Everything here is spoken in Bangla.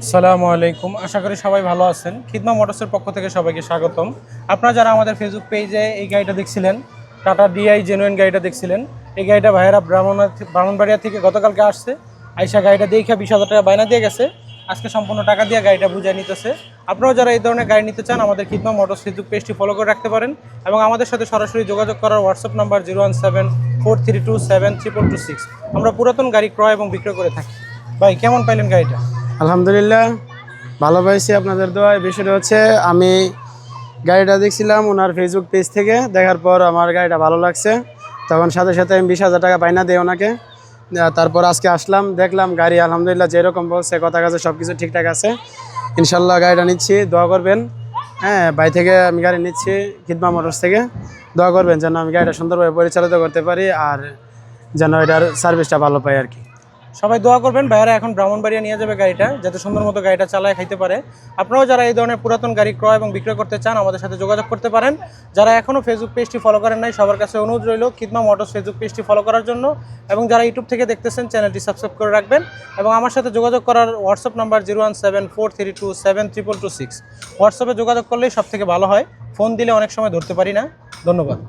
আসসালামু আলাইকুম। আশা করি সবাই ভালো আছেন। খিদমা মোটরসের পক্ষ থেকে সবাইকে স্বাগতম। আপনারা যারা আমাদের ফেসবুক পেজে এই গাড়িটা দেখছিলেন, টাটা ডিআই জেনুইন গাড়িটা দেখছিলেন, এই গাড়িটা ভাইয়েরা ব্রাহ্মণবাড়িয়া থেকে গতকালকে আসছে। আইসা গাড়িটা দেখে 20,000 টাকা বায়না দিয়ে গেছে। আজকে সম্পূর্ণ টাকা দিয়ে গাড়িটা বুঝিয়ে নিতেছে। আপনারাও যারা এই ধরনের গাড়ি নিতে চান আমাদের খিদমা মোটরস ফেসবুক পেজটি ফলো করে রাখতে পারেন এবং আমাদের সাথে সরাসরি যোগাযোগ করার হোয়াটসঅ্যাপ নাম্বার 017-432-72226। আমরা পুরাতন গাড়ি ক্রয় এবং বিক্রয় করে থাকি। ভাই কেমন পাইলেন গাড়িটা? আলহামদুলিল্লাহ ভালো পাইছি আপনাদের দোয়ায়। বিষয়টা হচ্ছে আমি গাড়িটা দেখছিলাম ওনার ফেসবুক পেজ থেকে, দেখার পর আমার গাড়িটা ভালো লাগছে। তখন সাথে সাথে আমি 20,000 টাকা বাইনা দিই ওনাকে। তারপর আজকে আসলাম, দেখলাম গাড়ি আলহামদুলিল্লাহ যেরকম বলছে কথা কাছে সব কিছু ঠিকঠাক আছে। ইনশাল্লাহ গাড়িটা নিচ্ছি, দোয়া করবেন। হ্যাঁ, বাই থেকে আমি গাড়ি নিচ্ছি খিদমা মোটরস থেকে। দোয়া করবেন যেন আমি গাড়িটা সুন্দরভাবে পরিচালিত করতে পারি আর যেন এটার সার্ভিসটা ভালো পাই আর কি। সবাই দোয়া করবেন, ভাইয়ারা এখন ব্রাহ্মণবাড়িয়া নিয়ে যাবে গাড়িটা, যাতে সুন্দর মতো গাড়িটা চালায় খাইতে পারে। আপনারাও যারা এই ধরনের পুরাতন গাড়ি ক্রয় এবং বিক্রয় করতে চান আমাদের সাথে যোগাযোগ করতে পারেন। যারা এখনও ফেসবুক পেজটি ফলো করেন নাই সবার কাছে অনুরোধ রইল খিদমা মোটরস ফেসবুক পেজটি ফলো করার জন্য, এবং যারা ইউটিউব থেকে দেখতেছেন চ্যানেলটি সাবস্ক্রাইব করে রাখবেন। এবং আমার সাথে যোগাযোগ করার হোয়াটসঅ্যাপ নাম্বার 017-432-72226। হোয়াটসঅ্যাপে যোগাযোগ করলেই সব থেকে ভালো হয়, ফোন দিলে অনেক সময় ধরতে পারি না। ধন্যবাদ।